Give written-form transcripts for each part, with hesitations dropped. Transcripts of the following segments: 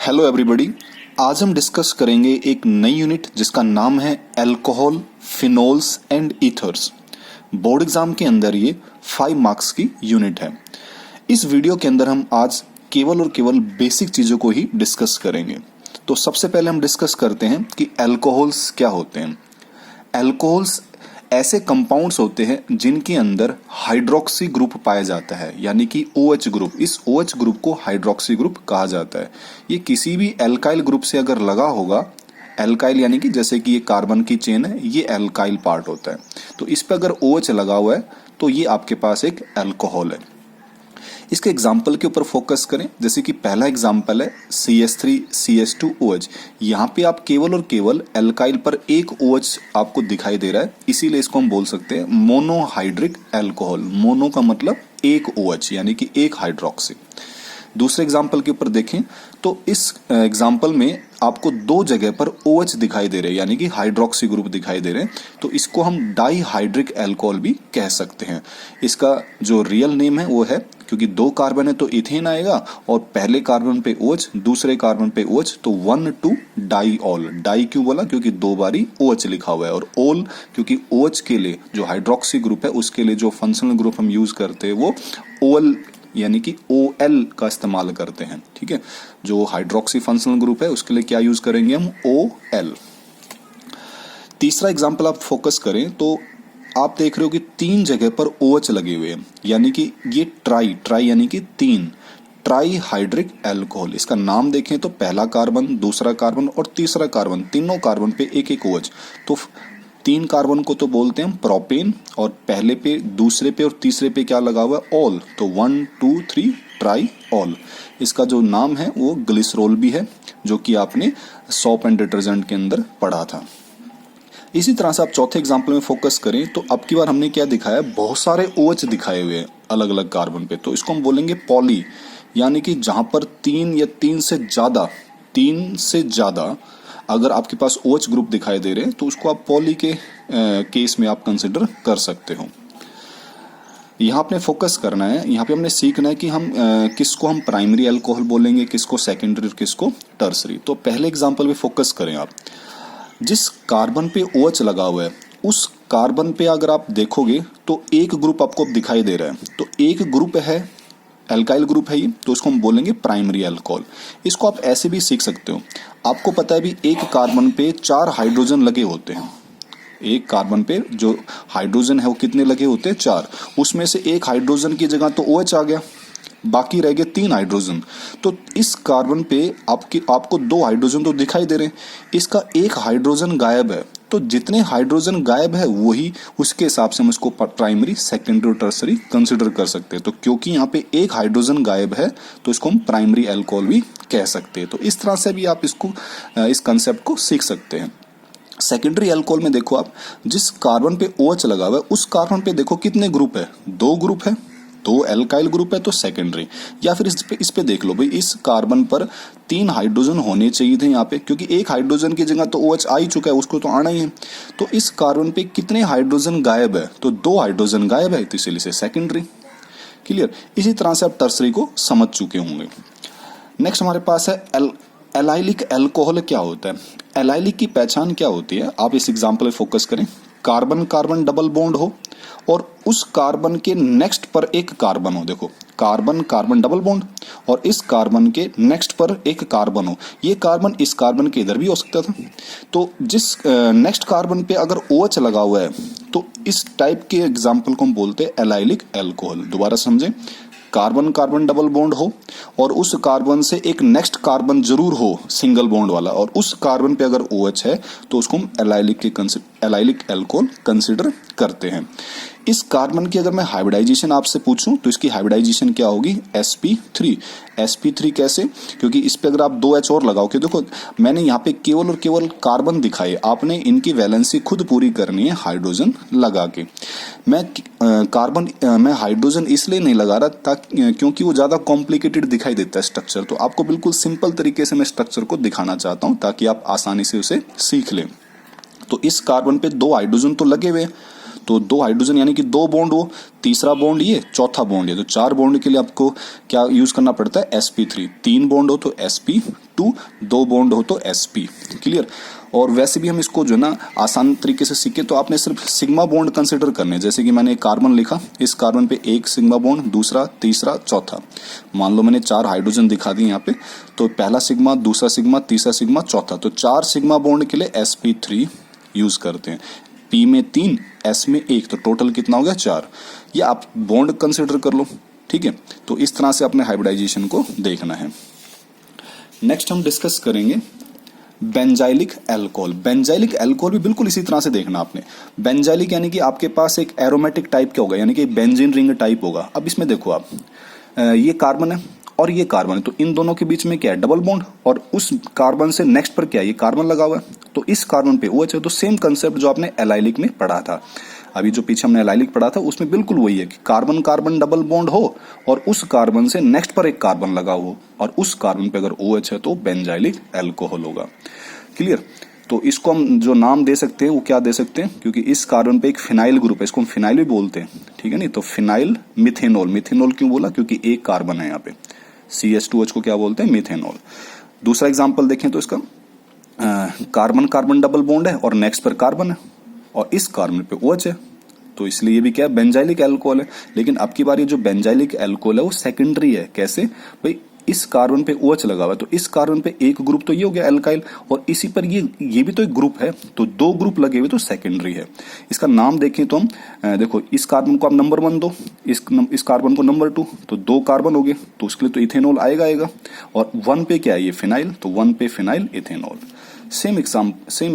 Hello everybody. आज हम discuss करेंगे एक नई यूनिट जिसका नाम है alcohol, phenols and ethers. Board exam के अंदर ये 5 मार्क्स की यूनिट है। इस वीडियो के अंदर हम आज केवल और केवल बेसिक चीज़ों को ही डिस्कस करेंगे। तो सबसे पहले हम डिस्कस करते हैं कि अल्कोहल्स क्या होते हैं। अल्कोहल्स ऐसे कंपाउंड्स होते हैं जिनके अंदर हाइड्रोक्सी ग्रुप पाया जाता है, यानी कि OH ग्रुप। इस OH ग्रुप को हाइड्रोक्सी ग्रुप कहा जाता है। ये किसी भी एल्काइल ग्रुप से अगर लगा होगा, एल्काइल यानी कि जैसे कि ये कार्बन की चेन है, ये एल्काइल पार्ट होता है, तो इस पे अगर OH लगा हुआ है तो ये आपके पास एक अल्कोहल है। इसके एग्जाम्पल के ऊपर फोकस करें। जैसे कि पहला एग्जाम्पल है CH3CH2OH। यहाँ पे आप केवल और केवल एल्काइल पर एक OH आपको दिखाई दे रहा है, इसीलिए इसको हम बोल सकते हैं मोनोहाइड्रिक अल्कोहल। मोनो का मतलब एक OH यानी कि एक हाइड्रोक्सी। दूसरे एग्जाम्पल के ऊपर देखें तो इस एग्जाम्पल में आपको दो जगह पर OH दिखाई दे रहे हैं, यानी कि हाइड्रोक्सी ग्रुप दिखाई दे रहे हैं, तो इसको हम डाईहाइड्रिक अल्कोहल भी कह सकते हैं। इसका जो रियल नेम है वो है, क्योंकि दो कार्बन है तो इथेन आएगा, और पहले कार्बन पे OH, दूसरे कार्बन पे OH, तो 1,2-डाईऑल। डाई क्यों बोला? क्योंकि दो बारी OH लिखा हुआ है, और ऑल क्योंकि OH के लिए जो हाइड्रोक्सी ग्रुप है उसके लिए जो फंक्शनल ग्रुप हम यूज करते हैं वो OL यानी कि OL का इस्तेमाल करते हैं। ठीक है, जो हाइड्रोक्सी फंक्शनल ग्रुप है उसके लिए क्या यूज करेंगे हम? OL। तीसरा एग्जांपल आप फोकस करें तो आप देख रहे हो कि तीन जगह पर OH लगे हुए हैं, यानी कि ये ट्राई यानी कि तीन, ट्राईहाइड्रिक अल्कोहल। इसका नाम देखें तो पहला कार्बन, दूसरा कार्बन और तीसरा कार्बन, तीनों कार्बन पे एक एक OH। तो तीन कार्बन को तो बोलते हैं हम प्रोपेन, और पहले पे, दूसरे पे और तीसरे पे क्या लगा हुआ है? ऑल। तो 1 2 3 ट्राई ऑल। इसका जो नाम है वो ग्लिसरॉल भी है, जो कि आपने सोप एंड डिटर्जेंट के अंदर पढ़ा था। इसी तरह से आप चौथे एग्जाम्पल में फोकस करें तो अब की बार हमने क्या दिखाया? बहुत सारे OH दिखाए हुए हैं अलग अलग कार्बन पे, तो इसको हम बोलेंगे पॉली, यानी कि जहां पर तीन या तीन से ज्यादा अगर आपके पास OH ग्रुप दिखाई दे रहे हैं तो उसको आप पॉली के केस में आप कंसिडर कर सकते हो। यहाँ आपने फोकस करना है, यहाँ पे हमने सीखना है कि हम किसको हम प्राइमरी अल्कोहल बोलेंगे, किसको सेकेंडरी और किसको टर्सरी। तो पहले एग्जाम्पल पे फोकस करें आप। जिस कार्बन पे OH लगा हुआ है उस कार्बन पे अगर आप देखोगे तो एक ग्रुप आपको दिखाई दे रहा है, तो एक ग्रुप है, एल्काइल ग्रुप है ये, तो इसको हम बोलेंगे प्राइमरी अल्कोहल। इसको आप ऐसे भी सीख सकते हो। आपको पता है भी एक कार्बन पे 4 हाइड्रोजन लगे होते हैं। एक कार्बन पे जो हाइड्रोजन है वो कितने लगे होते हैं? 4। उसमें से एक हाइड्रोजन की जगह तो OH आ गया, बाकी रह गए 3 हाइड्रोजन। तो इस कार्बन पे आपको 2 हाइड्रोजन तो दिखाई दे रहे हैं, इसका एक हाइड्रोजन गायब है। तो जितने हाइड्रोजन गायब है वही, उसके हिसाब से हम इसको प्राइमरी, सेकेंडरी और टर्सरी कंसिडर कर सकते हैं। तो क्योंकि यहाँ पे एक हाइड्रोजन गायब है तो इसको हम प्राइमरी अल्कोहल भी कह सकते हैं। तो इस तरह से भी आप इसको, इस कंसेप्ट को सीख सकते हैं। सेकेंडरी अल्कोहल में देखो आप, जिस कार्बन पे OH लगा हुआ है उस कार्बन पे देखो कितने ग्रुप है? 2 ग्रुप है, 2 एल्काइल ग्रुप है, तो सेकेंडरी। या फिर इस पे देख लो भाई, इस कार्बन पर 3 हाइड्रोजन होने चाहिए थे यहाँ पे, क्योंकि एक हाइड्रोजन की जगह तो OH आ ही चुका है, उसको तो आना ही है। तो इस कार्बन पे कितने हाइड्रोजन गायब है? तो 2 हाइड्रोजन गायब है, तो इसीलिए से सेकेंडरी। क्लियर? इसी तरह से आप टर्सरी को समझ चुके होंगे। नेक्स्ट हमारे पास है एलाइलिक अल्कोहल। क्या होता है? एलाइलिक की पहचान क्या होती है? आप इस एग्जाम्पल में फोकस करें। कार्बन कार्बन डबल बॉन्ड हो और उस कार्बन के नेक्स्ट पर एक कार्बन हो। देखो, कार्बन कार्बन डबल बॉन्ड और इस कार्बन के नेक्स्ट पर एक कार्बन हो। ये कार्बन इस कार्बन के इधर भी हो सकता था। तो जिस नेक्स्ट कार्बन पे अगर OH लगा हुआ है तो इस टाइप के एग्जाम्पल को हम बोलते हैं एलाइलिक अल्कोहल। दोबारा समझें, कार्बन कार्बन डबल बॉन्ड हो और उस कार्बन से एक नेक्स्ट कार्बन जरूर हो सिंगल बॉन्ड वाला, और उस कार्बन पे अगर OH है तो उसको हम एलाइलिक अल्कोहल कंसिडर करते हैं। इस कार्बन की अगर मैं हाइब्रिडाइजेशन आपसे पूछूं तो इसकी हाइब्रिडाइजेशन क्या होगी? sp3। sp3 कैसे? क्योंकि इस पे अगर आप 2H और लगाओ, कि देखो मैंने यहाँ पे केवल और केवल कार्बन दिखाए, आपने इनकी वैलेंसी खुद पूरी करनी है हाइड्रोजन लगा के। मैं हाइड्रोजन इसलिए नहीं लगा रहा ताकि, क्योंकि वो ज्यादा कॉम्प्लिकेटेड दिखाई देता है स्ट्रक्चर। तो आपको बिल्कुल सिंपल तरीके से मैं स्ट्रक्चर को दिखाना चाहता हूँ ताकि आप आसानी से उसे सीख लें। तो इस कार्बन पे 2 हाइड्रोजन तो लगे हुए, तो 2 हाइड्रोजन यानी कि 2 बॉन्ड वो, तीसरा बॉन्ड ये, चौथा बॉन्ड ये, तो 4 बॉन्ड के लिए आपको क्या यूज करना पड़ता है, sp3। 3 बॉन्ड हो तो sp2, 2 बॉन्ड हो तो sp। क्लियर। और वैसे भी हम इसको जो है ना आसान तरीके से सीखे तो आपने सिर्फ सिग्मा बॉन्ड कंसिडर करने, जैसे कि मैंने एक कार्बन लिखा, इस कार्बन पे एक सिग्मा बॉन्ड, दूसरा, तीसरा, चौथा। मान लो मैंने 4 हाइड्रोजन दिखा दिए यहाँ पे, तो पहला सिग्मा, दूसरा सिग्मा, तीसरा सिग्मा, चौथा, तो 4 सिग्मा बॉन्ड के लिए sp3 यूज करते हैं। P में 3, S में 1, तो टोटल कितना हो गया, 4। ये आप बॉन्ड कंसिडर कर लो, ठीक है। तो इस तरह से अपने हाइब्रिडाइजेशन को देखना है। नेक्स्ट हम डिस्कस करेंगे बेंजाइलिक अल्कोहल। बेंजाइलिक अल्कोहल भी बिल्कुल इसी तरह से देखना आपने। बेंजाइलिक यानी कि आपके पास एक एरोमेटिक टाइप क्या होगा, यानी कि बेंजीन रिंग टाइप होगा। अब इसमें देखो आप, ये कार्बन है और ये कार्बन है, तो इन दोनों के बीच में क्या है, डबल बॉन्ड, और उस कार्बन से नेक्स्ट पर क्या है, ये कार्बन लगा हुआ है, तो इस कार्बन पे OH है। तो सेम कंसेप्ट जो आपने एलाइलिक में पढ़ा था, अभी जो पीछे हमने एलाइलिक पढ़ा था उसमें बिल्कुल वही है कि कार्बन कार्बन डबल बॉन्ड हो और उस कार्बन से नेक्स्ट पर एक कार्बन लगा हो और उस कार्बन पे अगर OH है तो बेंजाइलिक अल्कोहल होगा। क्लियर। तो इसको हम जो नाम दे सकते हैं वो क्या दे सकते हैं, क्योंकि इस कार्बन पे एक फिनाइल ग्रुप है, इसको हम फिनाइल भी बोलते हैं, ठीक है नहीं। तो फिनाइल मिथेनॉल, मिथेनॉल क्यों बोला, क्योंकि एक कार्बन है यहाँ पे, CH2H को क्या बोलते हैं, मिथेनॉल। दूसरा एग्जाम्पल देखें तो इसका कार्बन कार्बन डबल बॉन्ड है और नेक्स्ट पर कार्बन है और इस कार्बन पे OH है, तो इसलिए ये भी क्या है, बेंजाइलिक अल्कोहल है। लेकिन अब की बार ये जो बेंजाइलिक अल्कोहल है वो सेकेंडरी है। कैसे भाई, इस कार्बन पे OH लगा हुआ है, तो इस कार्बन पे एक ग्रुप तो ये हो गया अल्काइल, और इसी पर ये भी तो एक ग्रुप है, तो 2 ग्रुप लगे हुए तो सेकेंडरी है। इसका नाम देखें तो हम देखो, इस कार्बन को आप नंबर 1 दो, इस कार्बन को नंबर 2, तो 2 कार्बन हो गए, तो उसके लिए तो इथेनॉल आएगा। और 1 पे क्या है, ये फिनाइल, तो 1 पे फिनाइल इथेनॉल। सेम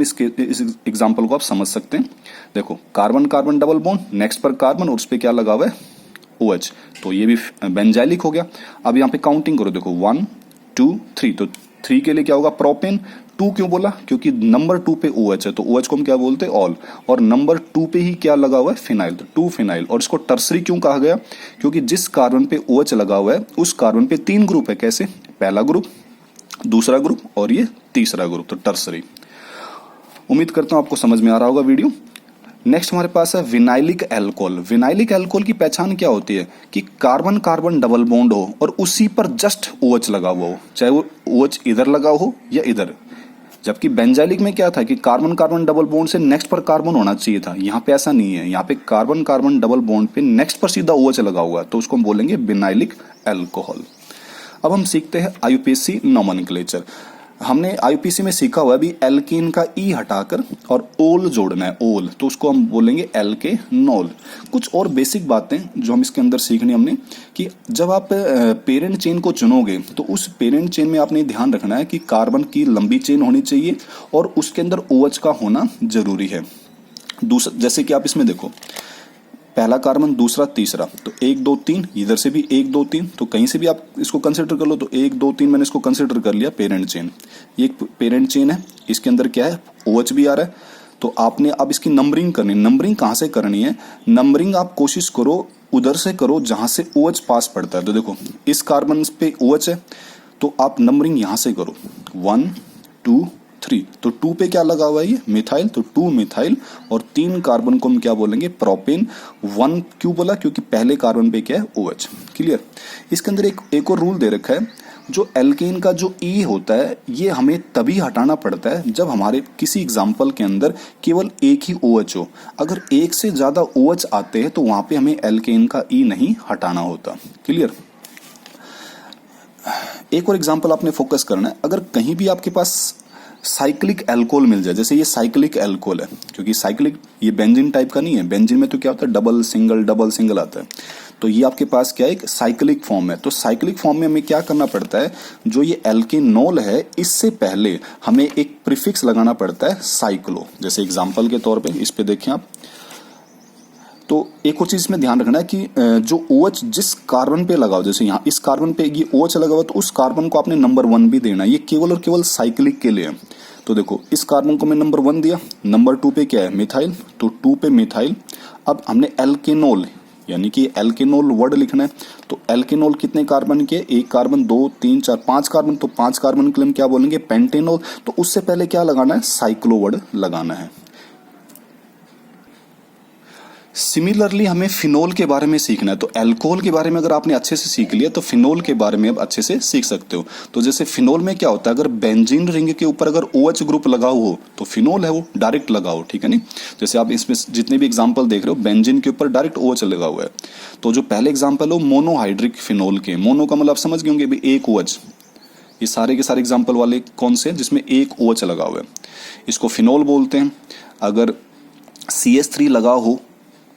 इसके इस एग्जाम्पल को आप समझ सकते हैं। देखो, carbon carbon double bond, next पर कार्बन और उस पर क्या लगा हुआ है, OH, तो ये भी बेंजाइलिक हो गया। अब यहाँ पे काउंटिंग करो, देखो 1 2 3, तो 3 के लिए क्या होगा, प्रोपेन। 2 क्यों बोला, क्योंकि नंबर 2 पे OH है, तो OH को हम क्या बोलते हैं, ऑल, और नंबर 2 पे ही क्या लगा हुआ है, फिनाइल, तो 2 फिनाइल। और इसको टर्सरी क्यों कहा गया, क्योंकि जिस कार्बन पे OH लगा हुआ है उस कार्बन पे 3 ग्रुप है। कैसे, पहला ग्रुप, दूसरा ग्रुप और ये तीसरा ग्रुप, तो टर्सरी। उम्मीद करता हूं आपको समझ में आ रहा होगा वीडियो। नेक्स्ट हमारे पास है विनाइलिक अल्कोहल। विनाइलिक अल्कोहल की पहचान क्या होती है कि कार्बन कार्बन डबल बॉन्ड हो और उसी पर जस्ट OH लगा हुआ हो, चाहे वो OH इधर लगा हो या इधर। जबकि बेंजाइलिक में क्या था कि कार्बन कार्बन डबल बॉन्ड से नेक्स्ट पर कार्बन होना चाहिए था, यहाँ पे ऐसा नहीं है। यहाँ पे कार्बन कार्बन डबल बॉन्ड पे नेक्स्ट पर सीधा OH लगा हुआ है, तो उसको हम बोलेंगे विनाइलिक अल्कोहल। अब हम सीखते हैं IUPAC नोमेनक्लेचर। हमने IUPAC में सीखा हुआ है भी एल्केन का ई हटाकर और ओल जोड़ना है, ओल, तो उसको हम बोलेंगे एल्केनॉल। कुछ और बेसिक बातें जो हम इसके अंदर सीखनी हमने, कि जब आप पेरेंट चेन को चुनोगे तो उस पेरेंट चेन में आपने ध्यान रखना है कि कार्बन की लंबी चेन होनी चाहिए और उसके अंदर OH का होना जरूरी है। दूसरा, जैसे कि आप इसमें देखो, पहला कार्बन, दूसरा, तीसरा, तो 1 2 3, इधर से भी 1 2 3, तो कहीं से भी आप इसको कंसिडर कर लो, तो 1 2 3 मैंने इसको कंसिडर कर लिया पेरेंट चेन। ये एक पेरेंट चेन है, इसके अंदर क्या है, OH भी आ रहा है, तो आपने अब इसकी नंबरिंग करनी। नंबरिंग कहाँ से करनी है, नंबरिंग आप कोशिश करो उधर से करो जहां से OH पास पड़ता है। तो देखो, इस कार्बन पे OH है, तो आप नंबरिंग यहां से करो, 1 2 3, तो 2 पे क्या लगा हुआ है, ये मिथाइल, तो 2 मिथाइल, और 3 कार्बन को हम क्या बोलेंगे, प्रोपेन। 1 क्यों बोला, क्योंकि पहले कार्बन पे क्या है, OH। क्लियर। इसके अंदर एक और रूल दे रखा है, जो एल्केन का जो E होता है ये हमें तभी हटाना पड़ता है जब हमारे किसी एग्जाम्पल के अंदर केवल एक ही OH हो। अगर एक से ज्यादा OH आते हैं तो वहां पे हमें एल्केन का E नहीं हटाना होता। क्लियर। एक और एग्जाम्पल आपने फोकस करना है, अगर कहीं भी आपके पास साइक्लिक अल्कोहल मिल जाए, जैसे ये साइक्लिक अल्कोहल है, क्योंकि साइक्लिक ये बेंजीन टाइप का नहीं है, बेंजीन में तो क्या होता है, डबल सिंगल आता है, तो ये आपके पास क्या है, एक साइक्लिक फॉर्म है। तो साइक्लिक फॉर्म में हमें क्या करना पड़ता है, जो ये एल्केनॉल है इससे पहले हमें एक प्रीफिक्स लगाना पड़ता है साइक्लो। जैसे एग्जांपल के तौर पे इस पे देखें आप, तो एक और चीज में ध्यान रखना है कि जो OH जिस कार्बन पे लगाओ, जैसे यहाँ इस कार्बन पे ये OH लगा हुआ, तो उस कार्बन को आपने नंबर 1 भी देना है। ये केवल और केवल साइक्लिक के लिए है। तो देखो, इस कार्बन को मैं नंबर 1 दिया, नंबर 2 पे क्या है, मिथाइल, तो 2 पे मिथाइल। अब हमने एल्केनॉल यानी कि एल्केनॉल वर्ड लिखना है, तो एल्केनॉल कितने कार्बन के, 1 कार्बन 2 3 4 5 कार्बन, तो 5 कार्बन के लिए हम क्या बोलेंगे, पेंटेनॉल। तो उससे पहले क्या लगाना है, साइक्लो वर्ड लगाना है। सिमिलरली हमें फिनोल के बारे में सीखना है, तो अल्कोहल के बारे में अगर आपने अच्छे से सीख लिया तो फिनोल के बारे में अब अच्छे से सीख सकते हो। तो जैसे फिनोल में क्या होता है, अगर बेंजीन रिंग के ऊपर अगर OH ग्रुप लगा हो तो फिनोल है, वो डायरेक्ट लगा हो, ठीक है नहीं। जैसे आप इसमें जितने भी एग्जाम्पल देख रहे हो, बेंजीन के ऊपर डायरेक्ट OH लगा हुआ है। तो जो पहले एग्जाम्पल हो मोनोहाइड्रिक फिनोल के, मोनो का मतलब आप समझ गए होंगे भी एक OH, ये सारे के सारे एग्जाम्पल वाले कौन से हैं जिसमें एक OH लगा हुआ है, इसको फिनोल बोलते हैं। अगर CH3 लगा हो,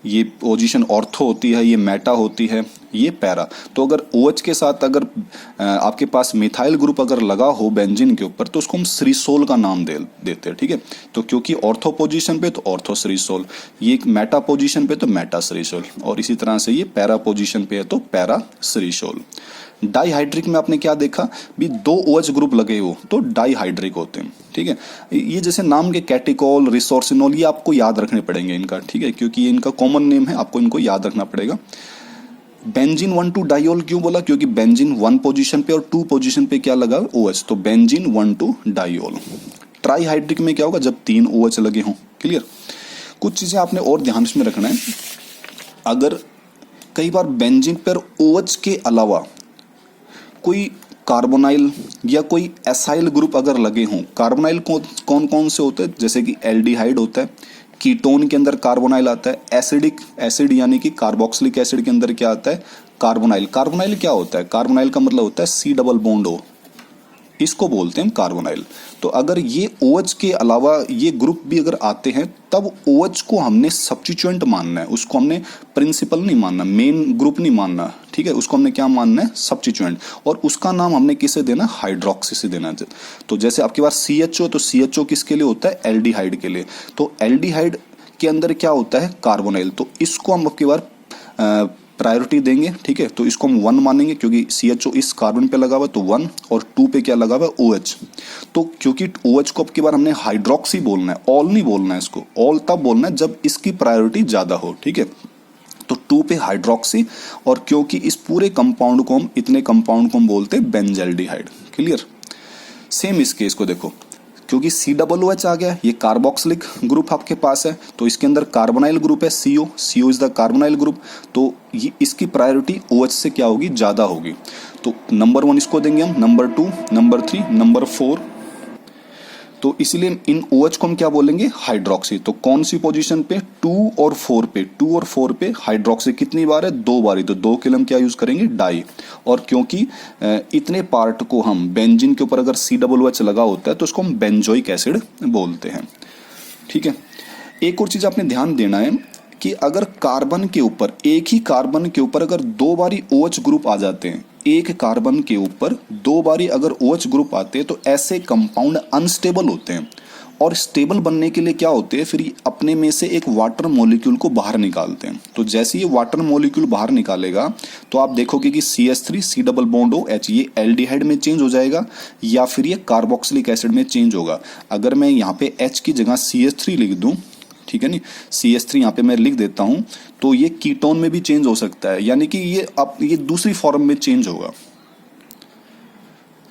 ये पोजीशन ऑर्थो होती है, ये मेटा होती है, ये पैरा। तो अगर OH के साथ अगर आपके पास मिथाइल ग्रुप अगर लगा हो बेंजीन के ऊपर तो उसको हम सरीसोल का नाम देते हैं, ठीक है। तो क्योंकि ऑर्थो पोजीशन पे तो ऑर्थो सरीसोल, ये मेटा पोजीशन पे तो मेटा सरीसोल, और इसी तरह से ये पैरा पोजीशन पे है तो पैरा सरीसोल। डाईहाइड्रिक में आपने क्या देखा भी, 2 OH ग्रुप लगे हो तो डाईहाइड्रिक होते हैं, ठीक है। ये जैसे नाम के कैटिकॉल, रिसोर्सिनोल, ये आपको याद रखने पड़ेंगे इनका, ठीक है, क्योंकि ये इनका कॉमन नेम है, आपको इनको याद रखना पड़ेगा। बेंजीन 1,2 डाइयोल क्यों बोला, क्योंकि बेंजीन 1 पोजीशन पे और 2 पोजीशन पे क्या लगा OH, तो बेंजीन 1,2 डाइयोल। ट्राईहाइड्रिक में क्या होगा, जब 3 OH लगे हों। क्लियर। कुछ चीजें आपने और ध्यान इसमें रखना है, अगर कई बार बेंजीन पर OH के अलावा कोई कार्बोनाइल या कोई एसाइल ग्रुप अगर लगे हों, कार्बोनाइल कौन कौन से होते हैं, जैसे कि एल्डिहाइड होता है, कीटोन के अंदर कार्बोनाइल आता है, एसिडिक एसिड यानी कि कार्बोक्सिलिक एसिड के अंदर क्या आता है, कार्बोनाइल। कार्बोनाइल क्या होता है, कार्बोनाइल का मतलब होता है C डबल बॉन्ड O, इसको बोलते हैं कार्बोनाइल। तो अगर ये OH के अलावा ये ग्रुप भी अगर आते हैं तब OH को हमने सब्स्टिट्यूएंट मानना है, उसको हमने प्रिंसिपल नहीं मानना, मेन ग्रुप नहीं मानना, ठीक है, उसको हमने क्या मानना है, सब्स्टिट्यूएंट। और उसका नाम हमने किसे देना, हाइड्रोक्सी से देना। तो जैसे आपके पास CHO, तो CHO किसके लिए होता है, एल्डिहाइड के लिए। तो एल्डिहाइड के अंदर क्या होता है, कार्बोनाइल, तो इसको हम आपकी बार प्रायोरिटी देंगे, ठीक है। तो इसको हम 1 मानेंगे क्योंकि CHO इस कार्बन पे लगा हुआ है तो 1, और 2 पे क्या लगा हुआ है, OH। तो क्योंकि OH को अब की बार हमने हाइड्रोक्सी बोलना है, ऑल नहीं बोलना है, इसको ऑल तब बोलना है जब इसकी प्रायोरिटी ज्यादा हो, ठीक है। तो 2 पे हाइड्रोक्सी, और क्योंकि इस पूरे कंपाउंड को हम, इतने कंपाउंड को हम बोलते हैं बेंजल्डिहाइड। क्लियर। सेम इस केस को देखो, क्योंकि COOH आ गया, ये कार्बोक्सिलिक ग्रुप आपके पास है, तो इसके अंदर कार्बोनाइल ग्रुप है CO is the carbonyl group, तो ये इसकी प्रायोरिटी OH से क्या होगी, ज्यादा होगी। तो नंबर 1 इसको देंगे हम, नंबर 2, नंबर 3, नंबर 4। तो इसलिए इन OH को हम क्या बोलेंगे, हाइड्रोक्सी। तो कौन सी पोजीशन पे, 2 और 4 पे हाइड्रोक्सी कितनी बार है, 2 बार। तो 2 के लिए हम क्या यूज करेंगे, डाई। और क्योंकि इतने पार्ट को हम बेंजीन के ऊपर अगर COOH लगा होता है तो उसको हम बेंजोइक एसिड बोलते हैं, ठीक है। एक और चीज आपने ध्यान देना है कि अगर कार्बन के ऊपर, एक ही कार्बन के ऊपर अगर 2 बारी OH ग्रुप आ जाते हैं, एक कार्बन के ऊपर 2 बारी अगर OH ग्रुप आते हैं तो ऐसे कंपाउंड अनस्टेबल होते हैं। और स्टेबल बनने के लिए क्या होते हैं, फिर अपने में से एक वाटर मॉलिक्यूल को बाहर निकालते हैं। तो जैसे ये वाटर मॉलिक्यूल बाहर निकालेगा तो आप देखोगे कि CH3 C double bond OH ये एल्डिहाइड में चेंज हो जाएगा या फिर ये कार्बोक्सिलिक एसिड में चेंज होगा। अगर मैं यहाँ पे H की जगह CH3 लिख दूं, ठीक है नहीं, CH3 यहाँ पे मैं लिख देता हूं, तो ये कीटोन में भी चेंज हो सकता है, यानी कि ये अब ये दूसरी फॉर्म में चेंज होगा।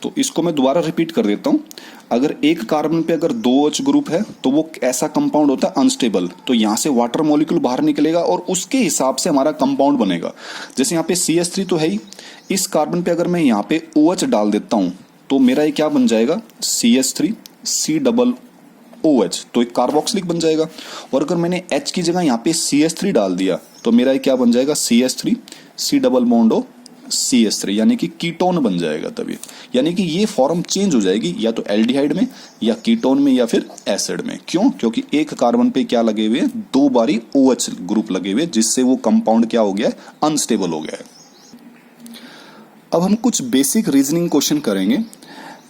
तो इसको मैं दोबारा रिपीट कर देता हूं, अगर एक कार्बन पे अगर 2 OH ग्रुप है तो वो ऐसा कंपाउंड होता है अनस्टेबल, तो यहां से वाटर मॉलिक्यूल बाहर निकलेगा और उसके हिसाब से हमारा कंपाउंड बनेगा। जैसे यहाँ पे CH3 तो है ही, इस कार्बन पे अगर मैं यहाँ पे OH डाल देता हूं तो मेरा ये क्या बन जाएगा, CH3 C डबल OH, तो एक कार्बोक्सिलिक बन जाएगा। और अगर मैंने H की जगह यहाँ पे CH3 डाल दिया तो मेरा ये क्या बन जाएगा, CH3 C double bond O CH3, यानी कि कीटोन बन जाएगा तभी। यानी कि ये फॉर्म चेंज हो जाएगी या तो एल्डिहाइड में या कीटोन में या फिर एसिड में। क्यों, क्योंकि एक कार्बन पे क्या लगे हुए, 2 बारी OH ग्रुप लगे हुए, जिससे वो कंपाउंड क्या हो गया है, अनस्टेबल हो गया है। अब हम कुछ बेसिक रीजनिंग क्वेश्चन करेंगे।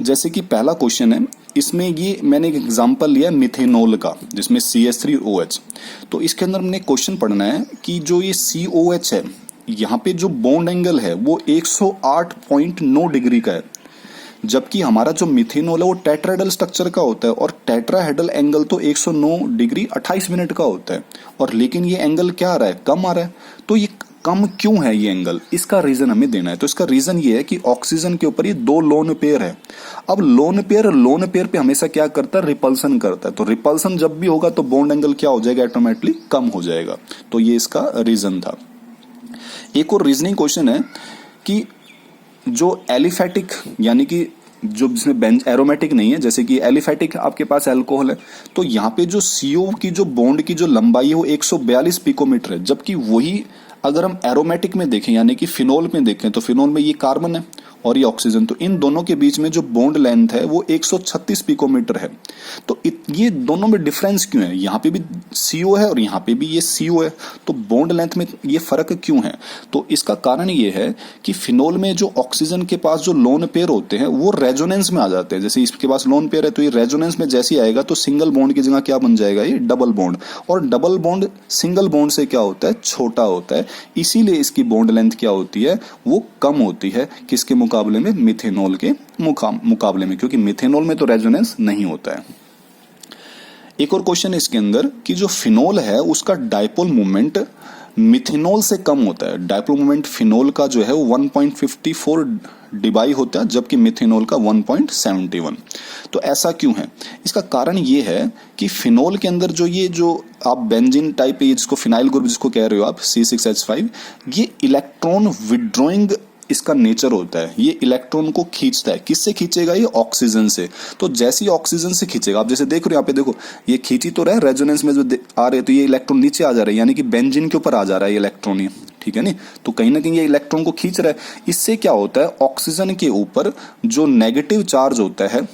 जैसे कि पहला क्वेश्चन है, इसमें ये मैंने एक एग्जांपल लिया मिथेनॉल का जिसमें CH3OH। तो इसके अंदर हमने क्वेश्चन पढ़ना है कि जो ये COH है, यहाँ पे जो बॉन्ड एंगल है वो 108.9 डिग्री का है, जबकि हमारा जो मिथेनॉल है वो टेट्राहेड्रल स्ट्रक्चर का होता है और टेट्राहेड्रल एंगल तो 109 डिग्री 28 मिनट का होता है, और लेकिन ये एंगल क्या आ रहा है, कम आ रहा है। तो ये कम क्यों है ये एंगल, इसका रीजन हमें देना है। तो इसका रीजन ये है कि ऑक्सीजन के ऊपर ये दो लोन पेयर है। अब लोन पेयर पे हमेशा क्या करता है, रिपल्सन करता है। तो रिपल्सन जब भी होगा तो बॉन्ड एंगल क्या हो जाएगा, ऑटोमेटिकली कम हो जाएगा। तो ये इसका रीजन था। एक और रीजनिंग क्वेश्चन है कि जो एलिफेटिक यानी कि जो जिसमें बेंज एरोमेटिक नहीं है, जैसे कि एलिफेटिक आपके पास अल्कोहल है, तो यहाँ पे जो सीओ की जो बॉन्ड की जो लंबाई है वो 142 पिकोमीटर है, जबकि वही अगर हम एरोमेटिक में देखें यानी कि फिनोल में देखें तो फिनोल में ये कार्बन है और ये ऑक्सीजन, तो इन दोनों के बीच में जो बॉन्ड लेंथ है वो 136 पिकोमीटर है। तो ये दोनों में डिफरेंस क्यों है, यहाँ पे भी CO है और यहाँ पे भी ये CO है, तो बॉन्ड लेंथ में ये फर्क क्यों है? तो इसका कारण ये है कि फिनोल में जो ऑक्सीजन के पास जो लोन पेयर होते हैं वो रेजोनेंस में आ जाते हैं। जैसे इसके पास लोन पेयर है तो ये रेजोनेंस में जैसे आएगा तो सिंगल बॉन्ड की जगह क्या बन जाएगा, ये डबल बॉन्ड, और डबल बॉन्ड सिंगल बॉन्ड से क्या होता है, छोटा होता है, इसीलिए इसकी बॉन्ड लेंथ क्या होती है, वो कम होती है। किसके मुकाबले में, मिथेनॉल के मुकाबले में, क्योंकि मिथेनॉल में तो रेजोनेंस नहीं होता है। एक और क्वेश्चन है इसके अंदर कि जो फिनोल है उसका डायपोल मोमेंट मिथेनॉल से कम होता है। डायपोल मोमेंट फिनोल का जो है वो 1.54 डिबाई होता है, जबकि मिथेनॉल का 1.71। तो ऐसा क्यों है? इसका कारण ये है कि फिनोल के अंदर जो आप बेंजीन टाइप है, जिसको फिनाइल ग्रुप जिसको कह रहे हो आप, C6H5, ये इलेक्ट्रॉन विड्रॉइंग इसका नेचर होता है। ये इलेक्ट्रॉन को खींचता है। किससे खींचेगा? ये ऑक्सीजन से। तो जैसे ही ऑक्सीजन से खींचेगा, आप जैसे देख रहे हो यहाँ पे देखो, ये खींची तो रहा है, रेजोनेंस में जो आ रहे, तो ये इलेक्ट्रॉन नीचे आ जा रहा है, यानी कि बेंजीन के ऊपर आ जा रहा है ये इलेक्ट्रॉन, ये ठीक है नहीं, तो कहीं ना कहीं ये इलेक्ट्रॉन को खींच रहा है। इससे क्या होता है, ऑक्सीजन के ऊपर जो नेगेटिव चार्ज होता है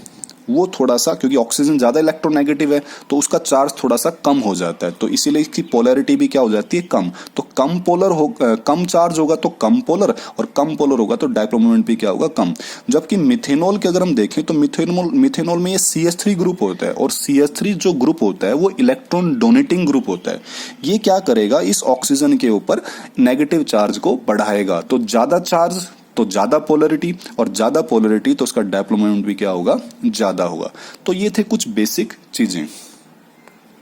वो थोड़ा सा, क्योंकि ऑक्सीजन ज्यादा इलेक्ट्रोनेगेटिव है तो उसका चार्ज थोड़ा सा कम हो जाता है, तो इसीलिए इसकी पोलैरिटी भी क्या हो जाती है, कम। तो कम चार्ज होगा तो कम पोलर, और कम पोलर होगा तो डायपोल मोमेंट भी क्या होगा, कम। जबकि मिथेनॉल के अगर हम देखें तो मिथेनॉल में ये CH3 ग्रुप होता है, और CH3 जो ग्रुप होता है वो इलेक्ट्रॉन डोनेटिंग ग्रुप होता है। ये क्या करेगा, इस ऑक्सीजन के ऊपर नेगेटिव चार्ज को बढ़ाएगा। तो ज्यादा चार्ज तो ज्यादा पोलरिटी, और ज्यादा पोलरिटी तो उसका डायपोल मोमेंट भी क्या होगा, ज्यादा होगा। तो ये थे कुछ बेसिक चीजें।